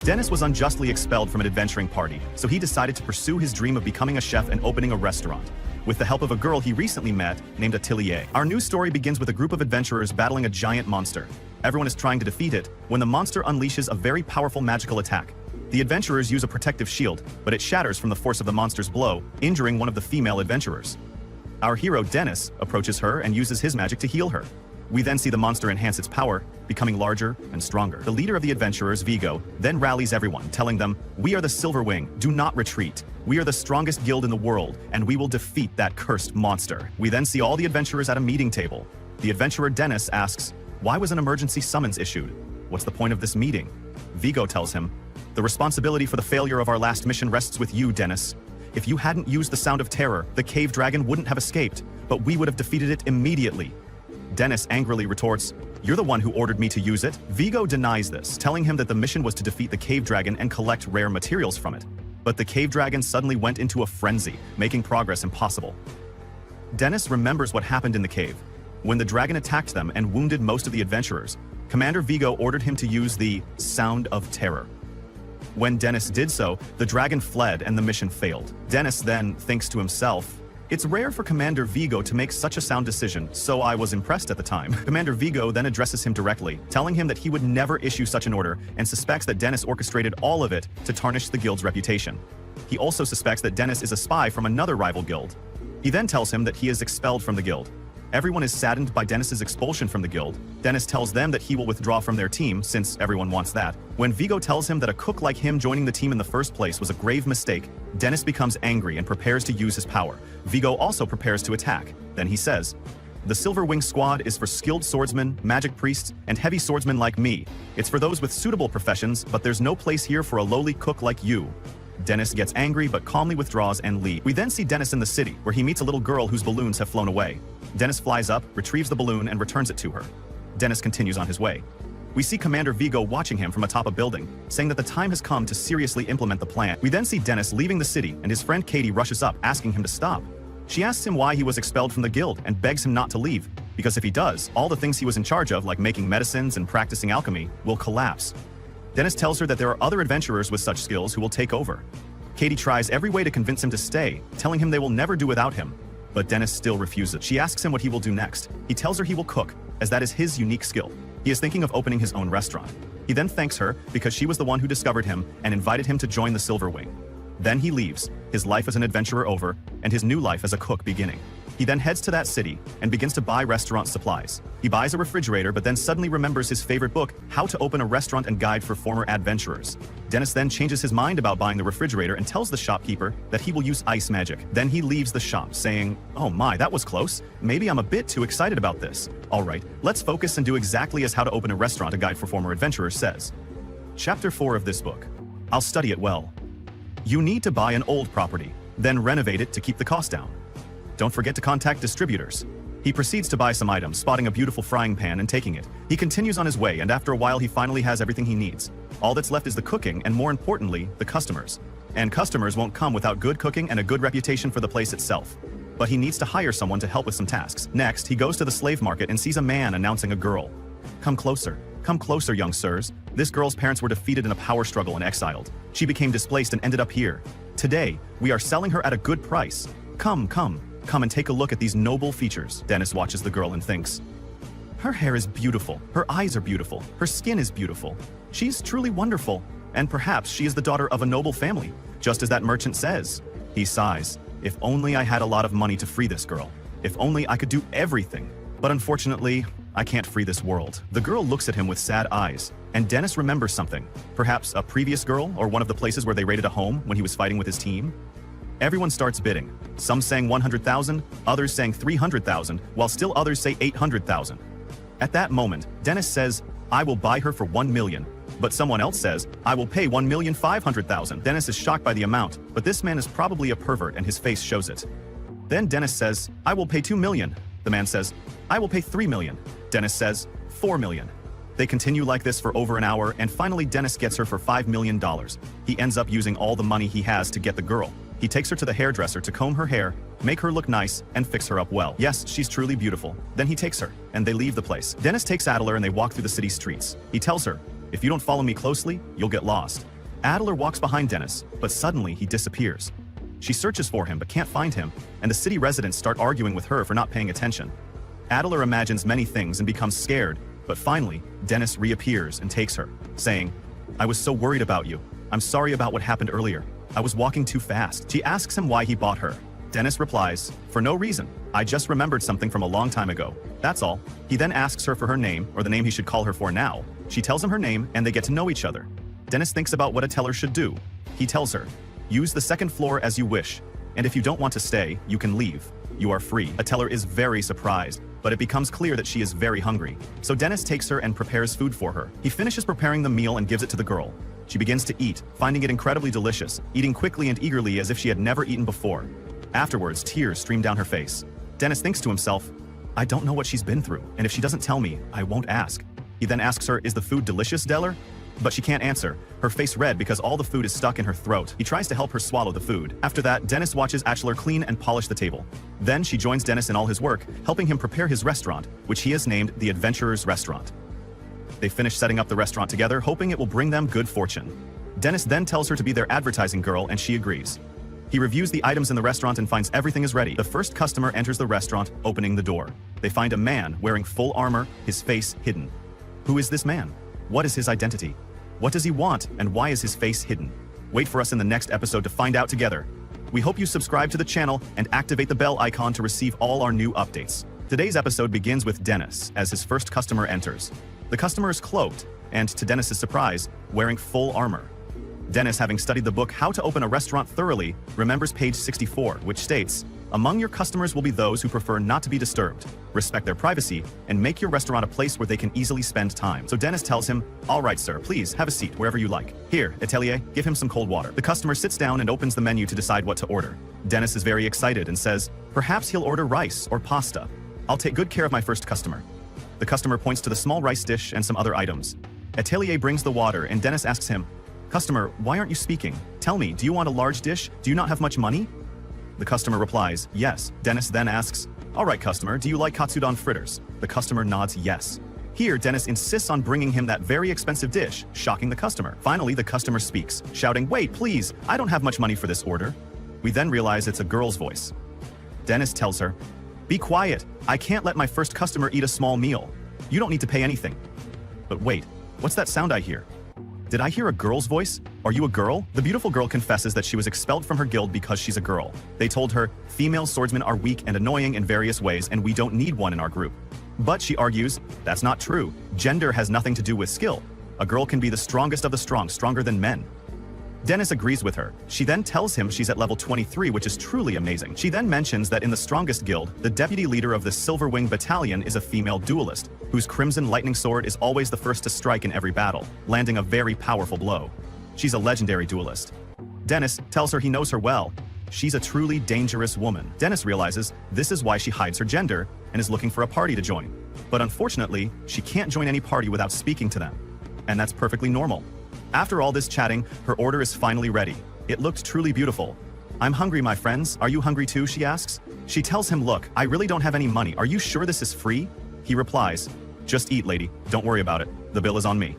Dennis was unjustly expelled from an adventuring party, so he decided to pursue his dream of becoming a chef and opening a restaurant. With the help of a girl he recently met, named Atelier. Our new story begins with a group of adventurers battling a giant monster. Everyone is trying to defeat it, when the monster unleashes a very powerful magical attack. The adventurers use a protective shield, but it shatters from the force of the monster's blow, injuring one of the female adventurers. Our hero, Dennis, approaches her and uses his magic to heal her. We then see the monster enhance its power, becoming larger and stronger. The leader of the adventurers, Vigo, then rallies everyone, telling them, "We are the Silverwing, do not retreat. We are the strongest guild in the world, and we will defeat that cursed monster." We then see all the adventurers at a meeting table. The adventurer Dennis asks, "Why was an emergency summons issued? What's the point of this meeting?" Vigo tells him, "The responsibility for the failure of our last mission rests with you, Dennis. If you hadn't used the Sound of Terror, the cave dragon wouldn't have escaped, but we would have defeated it immediately." Dennis angrily retorts, "You're the one who ordered me to use it." Vigo denies this, telling him that the mission was to defeat the cave dragon and collect rare materials from it. But the cave dragon suddenly went into a frenzy, making progress impossible. Dennis remembers what happened in the cave. When the dragon attacked them and wounded most of the adventurers, Commander Vigo ordered him to use the Sound of Terror. When Dennis did so, the dragon fled and the mission failed. Dennis then thinks to himself, "It's rare for Commander Vigo to make such a sound decision, so I was impressed at the time." Commander Vigo then addresses him directly, telling him that he would never issue such an order and suspects that Dennis orchestrated all of it to tarnish the guild's reputation. He also suspects that Dennis is a spy from another rival guild. He then tells him that he is expelled from the guild. Everyone is saddened by Dennis's expulsion from the guild. Dennis tells them that he will withdraw from their team, since everyone wants that. When Vigo tells him that a cook like him joining the team in the first place was a grave mistake, Dennis becomes angry and prepares to use his power. Vigo also prepares to attack. Then he says, "The Silverwing Squad is for skilled swordsmen, magic priests, and heavy swordsmen like me. It's for those with suitable professions, but there's no place here for a lowly cook like you." Dennis gets angry but calmly withdraws and leaves. We then see Dennis in the city, where he meets a little girl whose balloons have flown away. Dennis flies up, retrieves the balloon, and returns it to her. Dennis continues on his way. We see Commander Vigo watching him from atop a building, saying that the time has come to seriously implement the plan. We then see Dennis leaving the city, and his friend Katie rushes up, asking him to stop. She asks him why he was expelled from the guild and begs him not to leave, because if he does, all the things he was in charge of, like making medicines and practicing alchemy, will collapse. Dennis tells her that there are other adventurers with such skills who will take over. Katie tries every way to convince him to stay, telling him they will never do without him. But Dennis still refuses. She asks him what he will do next. He tells her he will cook, as that is his unique skill. He is thinking of opening his own restaurant. He then thanks her because she was the one who discovered him and invited him to join the Silverwing. Then he leaves, his life as an adventurer over, and his new life as a cook beginning. He then heads to that city and begins to buy restaurant supplies. He buys a refrigerator but then suddenly remembers his favorite book, How to Open a Restaurant and Guide for Former Adventurers. Dennis then changes his mind about buying the refrigerator and tells the shopkeeper that he will use ice magic. Then he leaves the shop, saying, "Oh my, that was close. Maybe I'm a bit too excited about this. Alright, let's focus and do exactly as How to Open a Restaurant, a Guide for Former Adventurers says." Chapter 4 of this book. I'll study it well. You need to buy an old property, then renovate it to keep the cost down. Don't forget to contact distributors. He proceeds to buy some items, spotting a beautiful frying pan and taking it. He continues on his way, and after a while he finally has everything he needs. All that's left is the cooking, and more importantly, the customers. And customers won't come without good cooking and a good reputation for the place itself. But he needs to hire someone to help with some tasks. Next, he goes to the slave market and sees a man announcing a girl. Come closer, young sirs. This girl's parents were defeated in a power struggle and exiled. She became displaced and ended up here. Today, we are selling her at a good price. Come and take a look at these noble features. Dennis watches the girl and thinks, her hair is beautiful, her eyes are beautiful, her skin is beautiful. She's truly wonderful, and perhaps she is the daughter of a noble family, just as that merchant says. He sighs, if only I had a lot of money to free this girl. If only I could do everything. But unfortunately, I can't free this world. The girl looks at him with sad eyes, and Dennis remembers something. Perhaps a previous girl, or one of the places where they raided a home when he was fighting with his team? Everyone starts bidding, some saying 100,000, others saying 300,000, while still others say 800,000. At that moment, Dennis says, I will buy her for 1 million. But someone else says, I will pay 1,500,000. Dennis is shocked by the amount, but this man is probably a pervert and his face shows it. Then Dennis says, I will pay 2 million. The man says, I will pay 3 million. Dennis says, 4 million. They continue like this for over an hour, and finally Dennis gets her for $5 million. He ends up using all the money he has to get the girl. He takes her to the hairdresser to comb her hair, make her look nice, and fix her up well. Yes, she's truly beautiful. Then he takes her, and they leave the place. Dennis takes Adler and they walk through the city streets. He tells her, if you don't follow me closely, you'll get lost. Adler walks behind Dennis, but suddenly he disappears. She searches for him but can't find him, and the city residents start arguing with her for not paying attention. Adler imagines many things and becomes scared, but finally, Dennis reappears and takes her, saying, "I was so worried about you. I'm sorry about what happened earlier. I was walking too fast." She asks him why he bought her. Dennis replies, "For no reason. I just remembered something from a long time ago. That's all." He then asks her for her name, or the name he should call her for now. She tells him her name, and they get to know each other. Dennis thinks about what a teller should do. He tells her, "Use the second floor as you wish, and if you don't want to stay, you can leave. You are free." A teller is very surprised, but it becomes clear that she is very hungry. So Dennis takes her and prepares food for her. He finishes preparing the meal and gives it to the girl. She begins to eat, finding it incredibly delicious, eating quickly and eagerly as if she had never eaten before. Afterwards, tears stream down her face. Dennis thinks to himself, "I don't know what she's been through, and if she doesn't tell me, I won't ask." He then asks her, "Is the food delicious, Deller?" But she can't answer, her face red because all the food is stuck in her throat. He tries to help her swallow the food. After that, Dennis watches Adler clean and polish the table. Then she joins Dennis in all his work, helping him prepare his restaurant, which he has named the Adventurers Restaurant. They finish setting up the restaurant together, hoping it will bring them good fortune. Dennis then tells her to be their advertising girl, and she agrees. He reviews the items in the restaurant and finds everything is ready. The first customer enters the restaurant, opening the door. They find a man wearing full armor, his face hidden. Who is this man? What is his identity? What does he want, and why is his face hidden? Wait for us in the next episode to find out together. We hope you subscribe to the channel and activate the bell icon to receive all our new updates. Today's episode begins with Dennis as his first customer enters. The customer is cloaked, and to Dennis's surprise, wearing full armor. Dennis, having studied the book How to Open a Restaurant Thoroughly, remembers page 64, which states, "Among your customers will be those who prefer not to be disturbed, respect their privacy, and make your restaurant a place where they can easily spend time." So Dennis tells him, "All right, sir, please have a seat wherever you like. Here, Atelier, give him some cold water." The customer sits down and opens the menu to decide what to order. Dennis is very excited and says, "Perhaps he'll order rice or pasta. I'll take good care of my first customer." The customer points to the small rice dish and some other items. Atelier brings the water, and Dennis asks him, "Customer, why aren't you speaking? Tell me, do you want a large dish? Do you not have much money?" The customer replies, "Yes." Dennis then asks, "All right, customer, do you like katsudon fritters?" The customer nods yes. Here, Dennis insists on bringing him that very expensive dish, shocking the customer. Finally, the customer speaks, shouting, "Wait, please, I don't have much money for this order." We then realize it's a girl's voice. Dennis tells her, "Be quiet. I can't let my first customer eat a small meal. You don't need to pay anything." But wait, what's that sound I hear? Did I hear a girl's voice? Are you a girl? The beautiful girl confesses that she was expelled from her guild because she's a girl. They told her, "Female swordsmen are weak and annoying in various ways, and we don't need one in our group." But she argues, that's not true. Gender has nothing to do with skill. A girl can be the strongest of the strong, stronger than men. Dennis agrees with her. She then tells him she's at level 23, which is truly amazing. She then mentions that in the strongest guild, the deputy leader of the Silverwing Battalion is a female duelist, whose Crimson Lightning Sword is always the first to strike in every battle, landing a very powerful blow. She's a legendary duelist. Dennis tells her he knows her well. She's a truly dangerous woman. Dennis realizes this is why she hides her gender and is looking for a party to join. But unfortunately, she can't join any party without speaking to them. And that's perfectly normal. After all this chatting, her order is finally ready. It looked truly beautiful. "I'm hungry, my friends. Are you hungry too?" she asks. She tells him, "Look, I really don't have any money. Are you sure this is free?" He replies, "Just eat, lady. Don't worry about it. The bill is on me."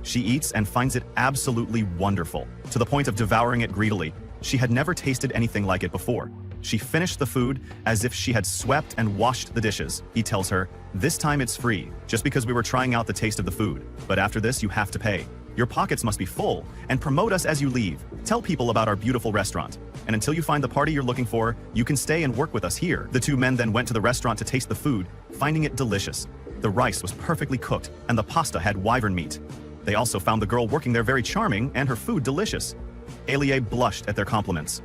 She eats and finds it absolutely wonderful, to the point of devouring it greedily. She had never tasted anything like it before. She finished the food as if she had swept and washed the dishes. He tells her, "This time it's free, just because we were trying out the taste of the food. But after this, you have to pay. Your pockets must be full, and promote us as you leave. Tell people about our beautiful restaurant. And until you find the party you're looking for, you can stay and work with us here." The two men then went to the restaurant to taste the food, finding it delicious. The rice was perfectly cooked, and the pasta had wyvern meat. They also found the girl working there very charming, and her food delicious. Atelier blushed at their compliments.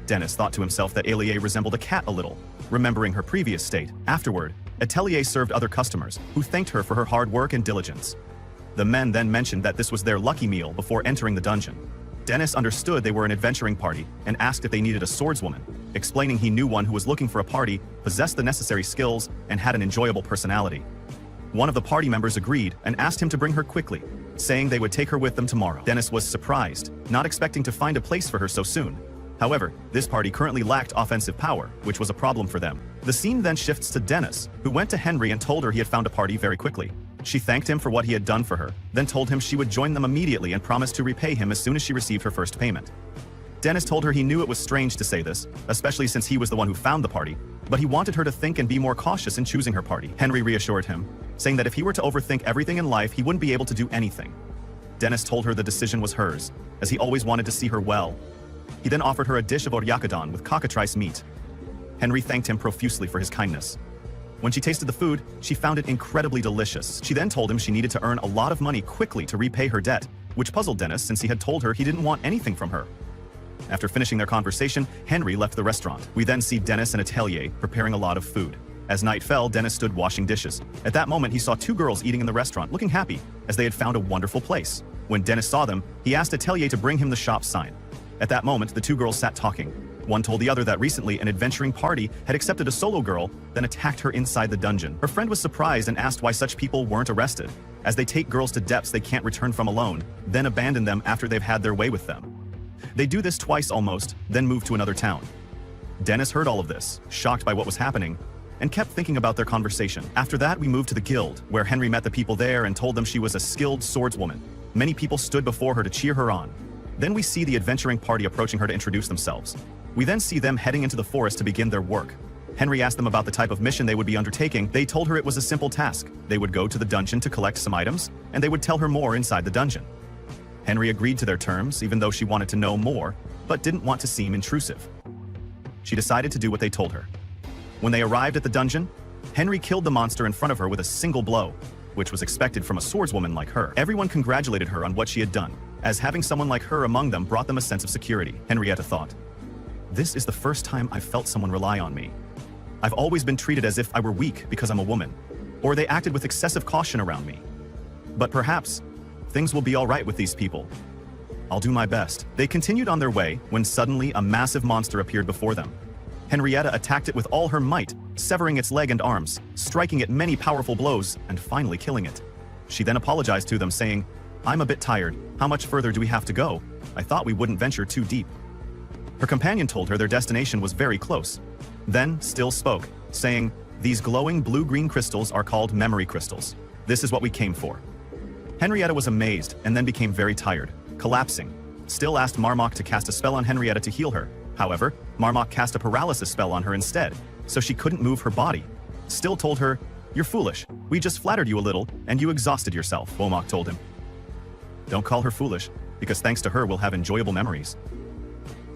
Dennis thought to himself that Atelier resembled a cat a little, remembering her previous state. Afterward, Atelier served other customers, who thanked her for her hard work and diligence. The men then mentioned that this was their lucky meal before entering the dungeon. Dennis understood they were an adventuring party and asked if they needed a swordswoman, explaining he knew one who was looking for a party, possessed the necessary skills, and had an enjoyable personality. One of the party members agreed and asked him to bring her quickly, saying they would take her with them tomorrow. Dennis was surprised, not expecting to find a place for her so soon. However, this party currently lacked offensive power, which was a problem for them. The scene then shifts to Dennis, who went to Henry and told her he had found a party very quickly. She thanked him for what he had done for her, then told him she would join them immediately and promised to repay him as soon as she received her first payment. Dennis told her he knew it was strange to say this, especially since he was the one who found the party, but he wanted her to think and be more cautious in choosing her party. Henry reassured him, saying that if he were to overthink everything in life, he wouldn't be able to do anything. Dennis told her the decision was hers, as he always wanted to see her well. He then offered her a dish of oryakadon with cockatrice meat. Henry thanked him profusely for his kindness. When she tasted the food, she found it incredibly delicious. She then told him she needed to earn a lot of money quickly to repay her debt, which puzzled Dennis since he had told her he didn't want anything from her. After finishing their conversation, Henry left the restaurant. We then see Dennis and Atelier preparing a lot of food. As night fell, Dennis stood washing dishes. At that moment, he saw two girls eating in the restaurant, looking happy, as they had found a wonderful place. When Dennis saw them, he asked Atelier to bring him the shop sign. At that moment, the two girls sat talking. One told the other that recently an adventuring party had accepted a solo girl, then attacked her inside the dungeon. Her friend was surprised and asked why such people weren't arrested, as they take girls to depths they can't return from alone, then abandon them after they've had their way with them. They do this twice almost, then move to another town. Dennis heard all of this, shocked by what was happening, and kept thinking about their conversation. After that, we moved to the guild, where Henry met the people there and told them she was a skilled swordswoman. Many people stood before her to cheer her on. Then we see the adventuring party approaching her to introduce themselves. We then see them heading into the forest to begin their work. Henry asked them about the type of mission they would be undertaking. They told her it was a simple task. They would go to the dungeon to collect some items, and they would tell her more inside the dungeon. Henry agreed to their terms, even though she wanted to know more, but didn't want to seem intrusive. She decided to do what they told her. When they arrived at the dungeon, Henry killed the monster in front of her with a single blow, which was expected from a swordswoman like her. Everyone congratulated her on what she had done, as having someone like her among them brought them a sense of security. Henrietta thought, "This is the first time I've felt someone rely on me. I've always been treated as if I were weak because I'm a woman, or they acted with excessive caution around me. But perhaps things will be all right with these people. I'll do my best." They continued on their way when suddenly a massive monster appeared before them. Henrietta attacked it with all her might, severing its leg and arms, striking it many powerful blows, and finally killing it. She then apologized to them, saying, "I'm a bit tired. How much further do we have to go? I thought we wouldn't venture too deep." Her companion told her their destination was very close. Then Still spoke, saying, "These glowing blue-green crystals are called memory crystals. This is what we came for." Henrietta was amazed and then became very tired, collapsing. Still asked Marmok to cast a spell on Henrietta to heal her. However, Marmok cast a paralysis spell on her instead, so she couldn't move her body. Still told her, "You're foolish. We just flattered you a little, and you exhausted yourself," Marmok told him. "Don't call her foolish, because thanks to her we'll have enjoyable memories."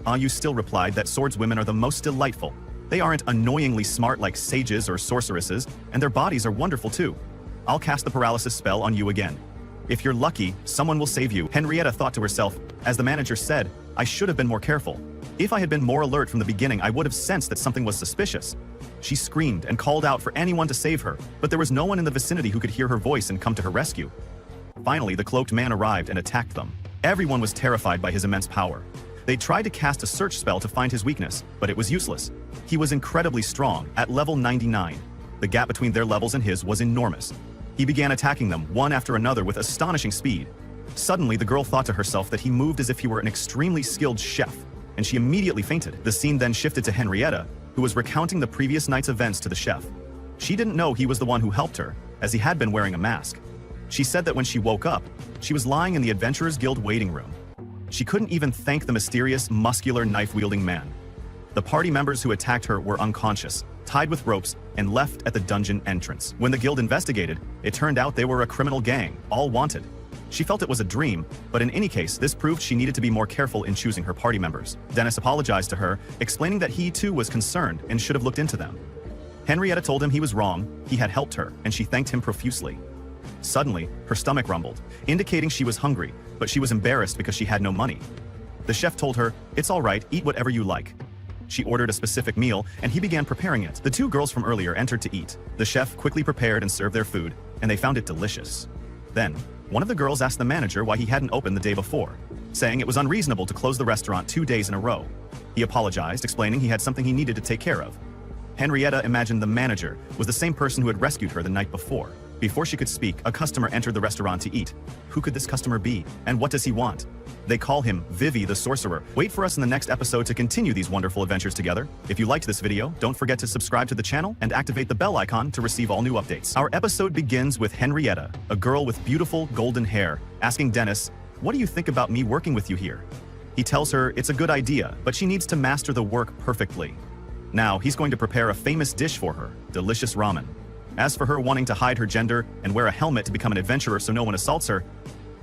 Ayu Still replied that swordswomen are the most delightful. They aren't annoyingly smart like sages or sorceresses, and their bodies are wonderful too. I'll cast the paralysis spell on you again. If you're lucky, someone will save you. Henrietta thought to herself, as the manager said, "I should have been more careful. If I had been more alert from the beginning, I would have sensed that something was suspicious." She screamed and called out for anyone to save her, but there was no one in the vicinity who could hear her voice and come to her rescue. Finally, the cloaked man arrived and attacked them. Everyone was terrified by his immense power. They tried to cast a search spell to find his weakness, but it was useless. He was incredibly strong, at level 99. The gap between their levels and his was enormous. He began attacking them, one after another, with astonishing speed. Suddenly, the girl thought to herself that he moved as if he were an extremely skilled chef, and she immediately fainted. The scene then shifted to Henrietta, who was recounting the previous night's events to the chef. She didn't know he was the one who helped her, as he had been wearing a mask. She said that when she woke up, she was lying in the Adventurers Guild waiting room. She couldn't even thank the mysterious, muscular, knife-wielding man. The party members who attacked her were unconscious, tied with ropes, and left at the dungeon entrance. When the guild investigated, it turned out they were a criminal gang, all wanted. She felt it was a dream, but in any case, this proved she needed to be more careful in choosing her party members. Dennis apologized to her, explaining that he too was concerned and should have looked into them. Henrietta told him he was wrong, he had helped her, and she thanked him profusely. Suddenly, her stomach rumbled, indicating she was hungry, but she was embarrassed because she had no money. The chef told her, "It's all right, eat whatever you like." She ordered a specific meal, and he began preparing it. The two girls from earlier entered to eat. The chef quickly prepared and served their food, and they found it delicious. Then, one of the girls asked the manager why he hadn't opened the day before, saying it was unreasonable to close the restaurant 2 days in a row. He apologized, explaining he had something he needed to take care of. Henrietta imagined the manager was the same person who had rescued her the night before. Before she could speak, a customer entered the restaurant to eat. Who could this customer be? And what does he want? They call him Vivi the Sorcerer. Wait for us in the next episode to continue these wonderful adventures together. If you liked this video, don't forget to subscribe to the channel and activate the bell icon to receive all new updates. Our episode begins with Henrietta, a girl with beautiful golden hair, asking Dennis, "What do you think about me working with you here?" He tells her it's a good idea, but she needs to master the work perfectly. Now, he's going to prepare a famous dish for her, delicious ramen. As for her wanting to hide her gender and wear a helmet to become an adventurer so no one assaults her,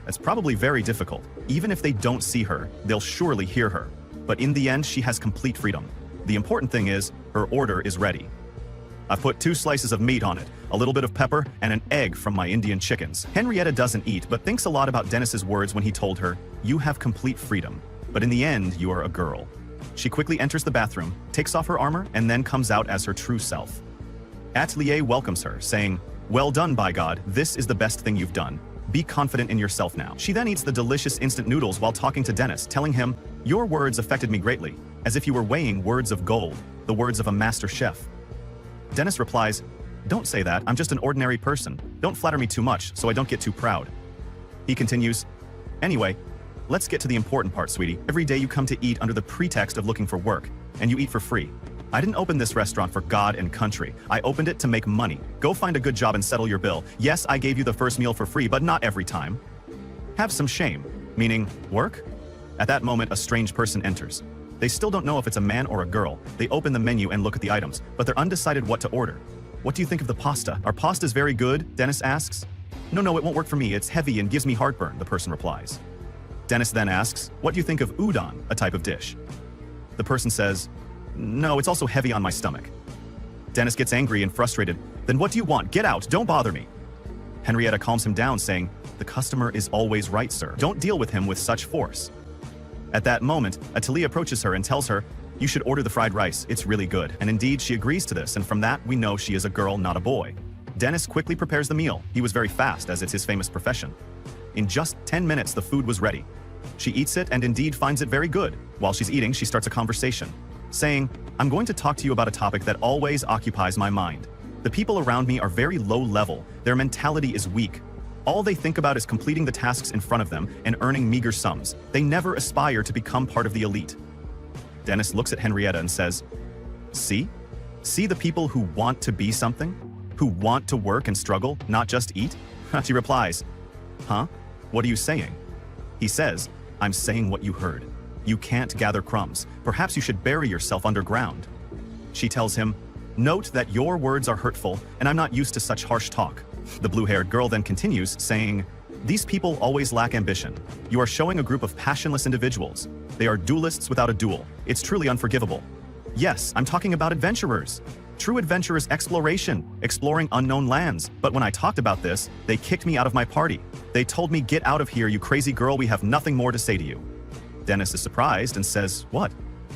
that's probably very difficult. Even if they don't see her, they'll surely hear her. But in the end, she has complete freedom. The important thing is, her order is ready. I've put 2 slices of meat on it, a little bit of pepper, and an egg from my Indian chickens. Henrietta doesn't eat, but thinks a lot about Dennis's words when he told her, "You have complete freedom, but in the end, you are a girl." She quickly enters the bathroom, takes off her armor, and then comes out as her true self. Atelier welcomes her, saying, "Well done, by God, this is the best thing you've done. Be confident in yourself now." She then eats the delicious instant noodles while talking to Dennis, telling him, "Your words affected me greatly, as if you were weighing words of gold, the words of a master chef." Dennis replies, "Don't say that, I'm just an ordinary person. Don't flatter me too much so I don't get too proud." He continues, "Anyway, let's get to the important part, sweetie. Every day you come to eat under the pretext of looking for work, and you eat for free. I didn't open this restaurant for God and country. I opened it to make money. Go find a good job and settle your bill. Yes, I gave you the first meal for free, but not every time. Have some shame." Meaning, work? At that moment, a strange person enters. They still don't know if it's a man or a girl. They open the menu and look at the items, but they're undecided what to order. "What do you think of the pasta? Our pasta's very good?" Dennis asks. No, it won't work for me. It's heavy and gives me heartburn," the person replies. Dennis then asks, "What do you think of udon, a type of dish?" The person says, "No, it's also heavy on my stomach." Dennis gets angry and frustrated. "Then what do you want? Get out, don't bother me." Henrietta calms him down, saying, "The customer is always right, sir. Don't deal with him with such force." At that moment, Atelier approaches her and tells her, "You should order the fried rice, it's really good." And indeed, she agrees to this, and from that, we know she is a girl, not a boy. Dennis quickly prepares the meal. He was very fast, as it's his famous profession. In just 10 minutes, the food was ready. She eats it and indeed finds it very good. While she's eating, she starts a conversation, saying, "I'm going to talk to you about a topic that always occupies my mind. The people around me are very low level. Their mentality is weak. All they think about is completing the tasks in front of them and earning meager sums. They never aspire to become part of the elite." Dennis looks at Henrietta and says, "See? See the people who want to be something? Who want to work and struggle, not just eat?" She replies, "Huh? What are you saying?" He says, "I'm saying what you heard. You can't gather crumbs. Perhaps you should bury yourself underground." She tells him, "Note that your words are hurtful, and I'm not used to such harsh talk." The blue-haired girl then continues, saying, "These people always lack ambition. You are showing a group of passionless individuals. They are duelists without a duel. It's truly unforgivable." Yes, I'm talking about adventurers. True adventure is exploration, exploring unknown lands. But when I talked about this, they kicked me out of my party. They told me, "Get out of here, you crazy girl, we have nothing more to say to you." Dennis is surprised and says, "What?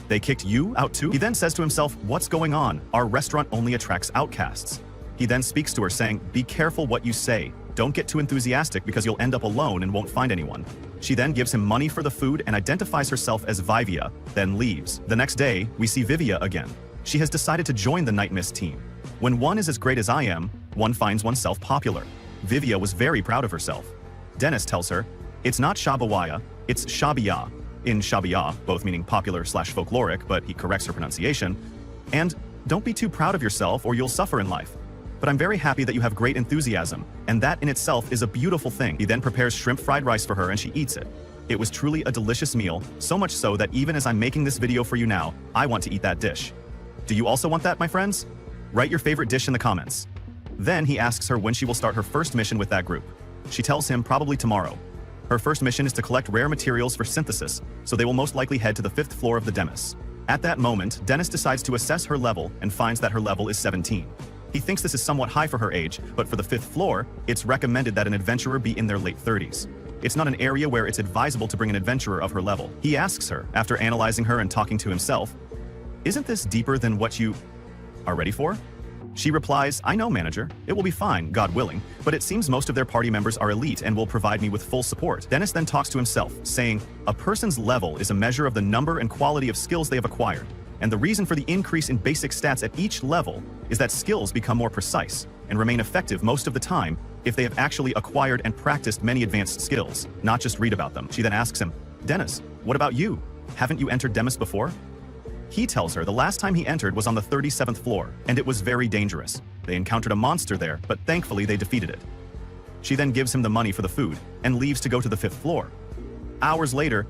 They kicked you out too?" He then says to himself, "What's going on? Our restaurant only attracts outcasts." He then speaks to her saying, "Be careful what you say. Don't get too enthusiastic because you'll end up alone and won't find anyone." She then gives him money for the food and identifies herself as Vivia, then leaves. The next day, we see Vivia again. She has decided to join the Night Mist team. When one is as great as I am, one finds oneself popular. Vivia was very proud of herself. Dennis tells her, "It's not Shabawaya, it's Shabia." In Shabia, both meaning popular/folkloric, but he corrects her pronunciation. And don't be too proud of yourself or you'll suffer in life. But I'm very happy that you have great enthusiasm, and that in itself is a beautiful thing. He then prepares shrimp fried rice for her and she eats it. It was truly a delicious meal, so much so that even as I'm making this video for you now, I want to eat that dish. Do you also want that, my friends? Write your favorite dish in the comments. Then he asks her when she will start her first mission with that group. She tells him probably tomorrow. Her first mission is to collect rare materials for synthesis, so they will most likely head to the 5th floor of the Demis. At that moment, Dennis decides to assess her level and finds that her level is 17. He thinks this is somewhat high for her age, but for the 5th floor, it's recommended that an adventurer be in their late 30s. It's not an area where it's advisable to bring an adventurer of her level. He asks her, after analyzing her and talking to himself, "Isn't this deeper than what you are ready for?" She replies, "I know, manager. It will be fine, God willing, but it seems most of their party members are elite and will provide me with full support." Dennis then talks to himself, saying, "A person's level is a measure of the number and quality of skills they have acquired. And the reason for the increase in basic stats at each level is that skills become more precise and remain effective most of the time if they have actually acquired and practiced many advanced skills, not just read about them. She then asks him, "Dennis, what about you? Haven't you entered Demis before?" He tells her the last time he entered was on the 37th floor, and it was very dangerous. They encountered a monster there, but thankfully they defeated it. She then gives him the money for the food and leaves to go to the 5th floor. Hours later,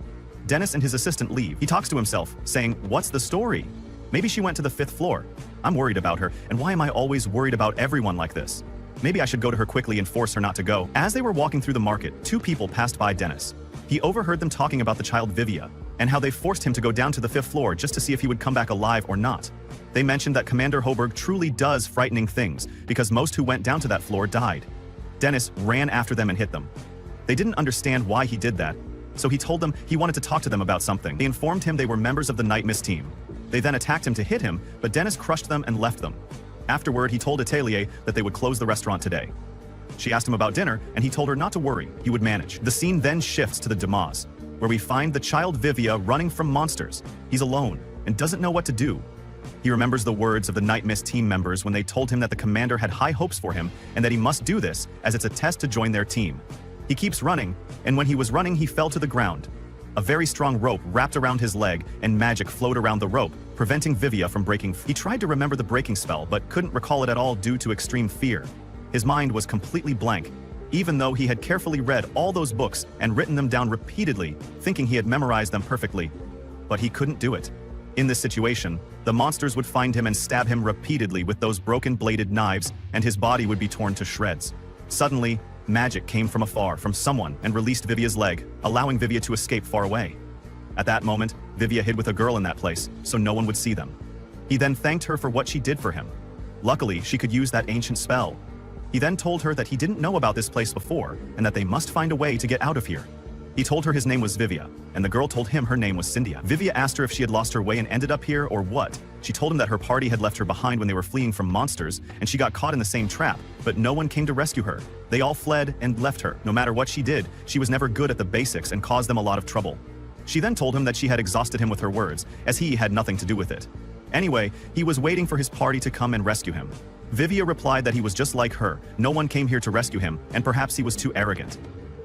Dennis and his assistant leave. He talks to himself, saying, "What's the story? Maybe she went to the 5th floor. I'm worried about her, and why am I always worried about everyone like this? Maybe I should go to her quickly and force her not to go." As they were walking through the market, two people passed by Dennis. He overheard them talking about the child Vivia, and how they forced him to go down to the 5th floor just to see if he would come back alive or not. They mentioned that Commander Hoberg truly does frightening things, because most who went down to that floor died. Dennis ran after them and hit them. They didn't understand why he did that, so he told them he wanted to talk to them about something. They informed him they were members of the Night Mist team. They then attacked him to hit him, but Dennis crushed them and left them. Afterward, he told Atelier that they would close the restaurant today. She asked him about dinner, and he told her not to worry, he would manage. The scene then shifts to the Damas, where we find the child Vivia running from monsters. He's alone and doesn't know what to do. He remembers the words of the Night Mist team members when they told him that the commander had high hopes for him and that he must do this as it's a test to join their team. He keeps running, and when he was running, he fell to the ground. A very strong rope wrapped around his leg, and magic flowed around the rope, preventing Vivia from breaking. He tried to remember the breaking spell, but couldn't recall it at all due to extreme fear. His mind was completely blank, even though he had carefully read all those books and written them down repeatedly, thinking he had memorized them perfectly. But he couldn't do it. In this situation, the monsters would find him and stab him repeatedly with those broken bladed knives, and his body would be torn to shreds. Suddenly, magic came from afar from someone and released Vivia's leg, allowing Vivia to escape far away. At that moment, Vivia hid with a girl in that place, so no one would see them. He then thanked her for what she did for him. Luckily, she could use that ancient spell. He then told her that he didn't know about this place before, and that they must find a way to get out of here. He told her his name was Vivia, and the girl told him her name was Cynthia. Vivia asked her if she had lost her way and ended up here or what. She told him that her party had left her behind when they were fleeing from monsters, and she got caught in the same trap, but no one came to rescue her. They all fled and left her. No matter what she did, she was never good at the basics and caused them a lot of trouble. She then told him that she had exhausted him with her words, as he had nothing to do with it. Anyway, he was waiting for his party to come and rescue him. Vivia replied that he was just like her, no one came here to rescue him, and perhaps he was too arrogant.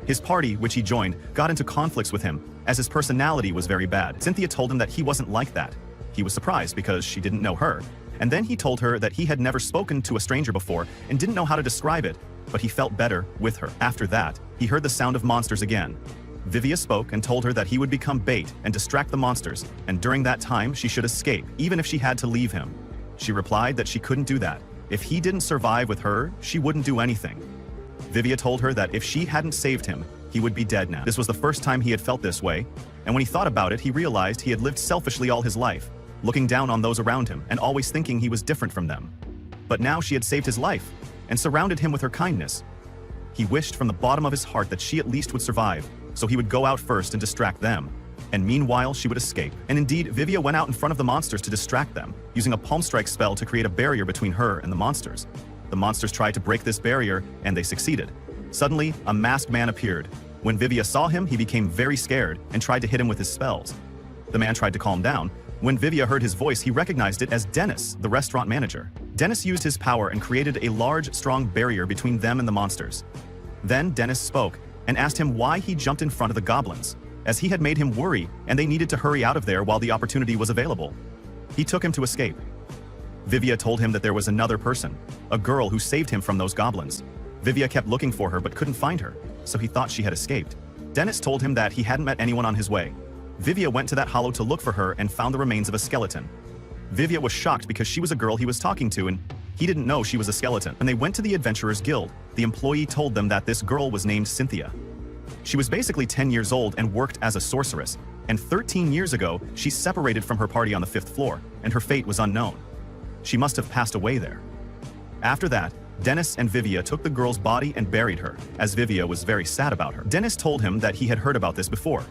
His party, which he joined, got into conflicts with him, as his personality was very bad. Cynthia told him that he wasn't like that. He was surprised because she didn't know her, and then he told her that he had never spoken to a stranger before and didn't know how to describe it, but he felt better with her. After that, he heard the sound of monsters again. Vivia spoke and told her that he would become bait and distract the monsters, and during that time she should escape, even if she had to leave him. She replied that she couldn't do that. If he didn't survive with her, she wouldn't do anything. Vivia told her that if she hadn't saved him, he would be dead now. This was the first time he had felt this way, and when he thought about it, he realized he had lived selfishly all his life, looking down on those around him and always thinking he was different from them. But now she had saved his life and surrounded him with her kindness. He wished from the bottom of his heart that she at least would survive, so he would go out first and distract them, and meanwhile she would escape. And indeed, Vivia went out in front of the monsters to distract them, using a palm strike spell to create a barrier between her and the monsters. The monsters tried to break this barrier, and they succeeded. Suddenly, a masked man appeared. When Vivia saw him, he became very scared and tried to hit him with his spells. The man tried to calm down. When Vivia heard his voice, he recognized it as Dennis, the restaurant manager. Dennis used his power and created a large, strong barrier between them and the monsters. Then Dennis spoke and asked him why he jumped in front of the goblins, as he had made him worry and they needed to hurry out of there while the opportunity was available. He took him to escape. Vivia told him that there was another person, a girl who saved him from those goblins. Vivia kept looking for her but couldn't find her, so he thought she had escaped. Dennis told him that he hadn't met anyone on his way. Vivia went to that hollow to look for her and found the remains of a skeleton. Vivia was shocked because she was a girl he was talking to and he didn't know she was a skeleton. When they went to the Adventurers Guild, the employee told them that this girl was named Cynthia. She was basically 10 years old and worked as a sorceress, and 13 years ago, she separated from her party on the 5th floor, and her fate was unknown. She must have passed away there. After that, Dennis and Vivia took the girl's body and buried her, as Vivia was very sad about her. Dennis told him that he had heard about this before,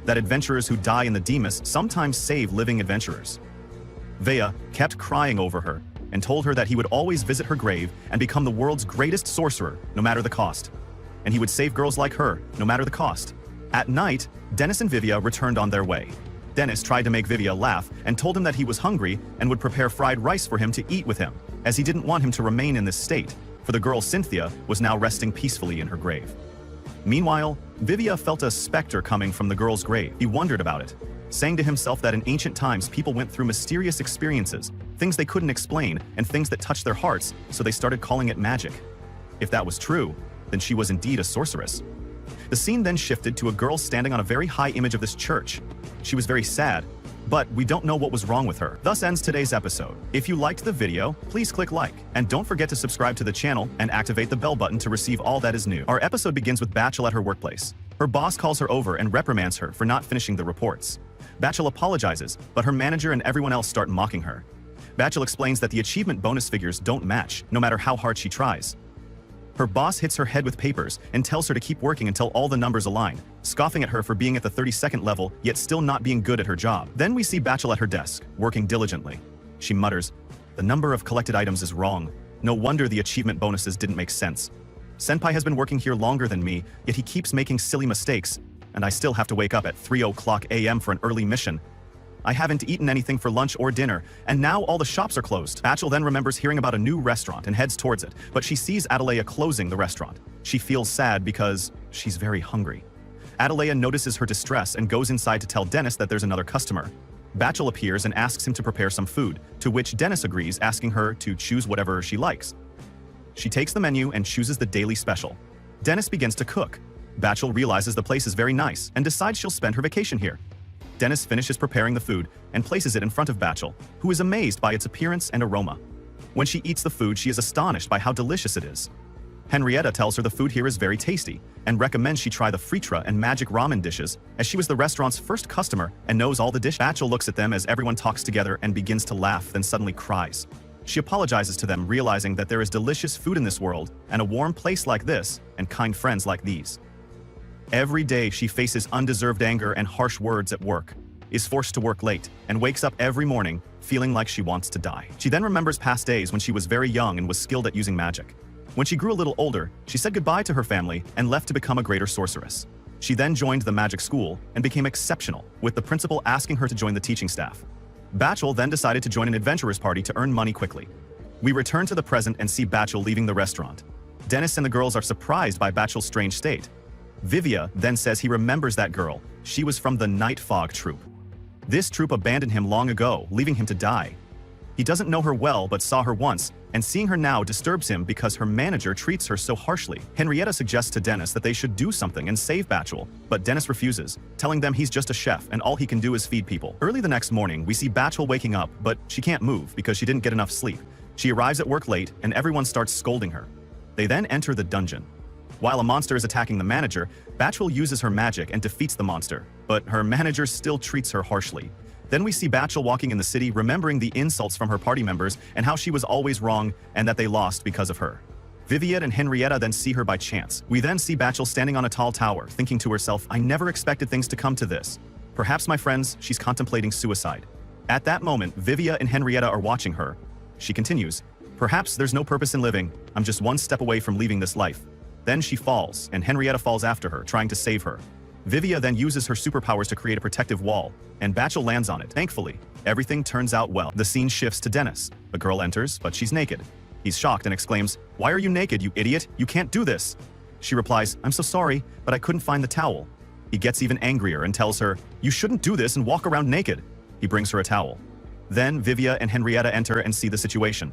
that adventurers who die in the Demis sometimes save living adventurers. Vea kept crying over her and told her that he would always visit her grave and become the world's greatest sorcerer, no matter the cost. And he would save girls like her, no matter the cost. At night, Dennis and Vivia returned on their way. Dennis tried to make Vivia laugh and told him that he was hungry and would prepare fried rice for him to eat with him, as he didn't want him to remain in this state, for the girl Cynthia was now resting peacefully in her grave. Meanwhile, Vivia felt a specter coming from the girl's grave. He wondered about it, saying to himself that in ancient times people went through mysterious experiences, things they couldn't explain, and things that touched their hearts, so they started calling it magic. If that was true, then she was indeed a sorceress. The scene then shifted to a girl standing on a very high image of this church. She was very sad, but we don't know what was wrong with her. Thus ends today's episode. If you liked the video, please click like, and don't forget to subscribe to the channel and activate the bell button to receive all that is new. Our episode begins with Bachel at her workplace. Her boss calls her over and reprimands her for not finishing the reports. Bachel apologizes, but her manager and everyone else start mocking her. Bachel explains that the achievement bonus figures don't match, no matter how hard she tries. Her boss hits her head with papers and tells her to keep working until all the numbers align, scoffing at her for being at the 32nd level yet still not being good at her job. Then we see Bachel at her desk, working diligently. She mutters, "The number of collected items is wrong. No wonder the achievement bonuses didn't make sense. Senpai has been working here longer than me, yet he keeps making silly mistakes, and I still have to wake up at 3:00 a.m. for an early mission. I haven't eaten anything for lunch or dinner, and now all the shops are closed." Bachel then remembers hearing about a new restaurant and heads towards it, but she sees Atalaya closing the restaurant. She feels sad because she's very hungry. Atalaya notices her distress and goes inside to tell Dennis that there's another customer. Bachel appears and asks him to prepare some food, to which Dennis agrees, asking her to choose whatever she likes. She takes the menu and chooses the daily special. Dennis begins to cook. Bachel realizes the place is very nice and decides she'll spend her vacation here. Dennis finishes preparing the food and places it in front of Bachel, who is amazed by its appearance and aroma. When she eats the food, she is astonished by how delicious it is. Henrietta tells her the food here is very tasty and recommends she try the fritra and magic ramen dishes, as she was the restaurant's first customer and knows all the dishes. Bachel looks at them as everyone talks together and begins to laugh, then suddenly cries. She apologizes to them, realizing that there is delicious food in this world and a warm place like this and kind friends like these. Every day she faces undeserved anger and harsh words at work, is forced to work late, and wakes up every morning feeling like she wants to die. She then remembers past days when she was very young and was skilled at using magic. When she grew a little older, she said goodbye to her family and left to become a greater sorceress. She then joined the magic school and became exceptional, with the principal asking her to join the teaching staff. Bachel then decided to join an adventurer's party to earn money quickly. We return to the present and see Bachel leaving the restaurant. Dennis and the girls are surprised by Bachel's strange state. Vivia then says he remembers that girl. She was from the Night Fog troupe. This troupe abandoned him long ago, leaving him to die. He doesn't know her well but saw her once, and seeing her now disturbs him because her manager treats her so harshly. Henrietta suggests to Dennis that they should do something and save Bachel, but Dennis refuses, telling them he's just a chef and all he can do is feed people. Early the next morning, we see Bachel waking up, but she can't move because she didn't get enough sleep. She arrives at work late and everyone starts scolding her. They then enter the dungeon. While a monster is attacking the manager, Bachel uses her magic and defeats the monster, but her manager still treats her harshly. Then we see Bachel walking in the city, remembering the insults from her party members and how she was always wrong and that they lost because of her. Viviette and Henrietta then see her by chance. We then see Bachel standing on a tall tower, thinking to herself, "I never expected things to come to this. Perhaps, my friends, she's contemplating suicide." At that moment, Vivia and Henrietta are watching her. She continues, "Perhaps there's no purpose in living. I'm just one step away from leaving this life." Then she falls, and Henrietta falls after her, trying to save her. Vivia then uses her superpowers to create a protective wall, and Bachel lands on it. Thankfully, everything turns out well. The scene shifts to Dennis. The girl enters, but she's naked. He's shocked and exclaims, "Why are you naked, you idiot? You can't do this." She replies, "I'm so sorry, but I couldn't find the towel." He gets even angrier and tells her, "You shouldn't do this and walk around naked." He brings her a towel. Then Vivia and Henrietta enter and see the situation.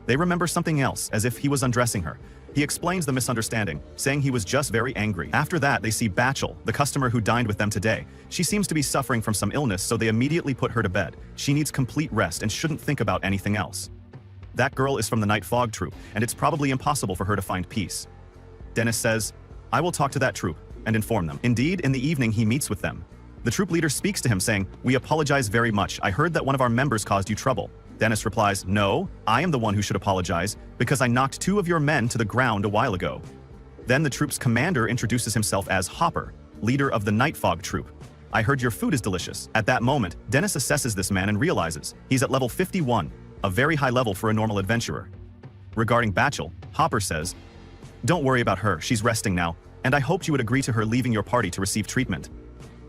They remember something else, as if he was undressing her. He explains the misunderstanding, saying he was just very angry. After that, they see Bachel, the customer who dined with them today. She seems to be suffering from some illness, so they immediately put her to bed. She needs complete rest and shouldn't think about anything else. That girl is from the Night Fog troupe, and it's probably impossible for her to find peace. Dennis says, "I will talk to that troupe and inform them." Indeed, in the evening he meets with them. The troop leader speaks to him saying, "We apologize very much. I heard that one of our members caused you trouble." Dennis replies, "No, I am the one who should apologize, because I knocked 2 of your men to the ground a while ago." Then the troop's commander introduces himself as Hopper, leader of the Night Fog troop. "I heard your food is delicious." At that moment, Dennis assesses this man and realizes he's at level 51, a very high level for a normal adventurer. Regarding Bachel, Hopper says, "Don't worry about her, she's resting now, and I hoped you would agree to her leaving your party to receive treatment."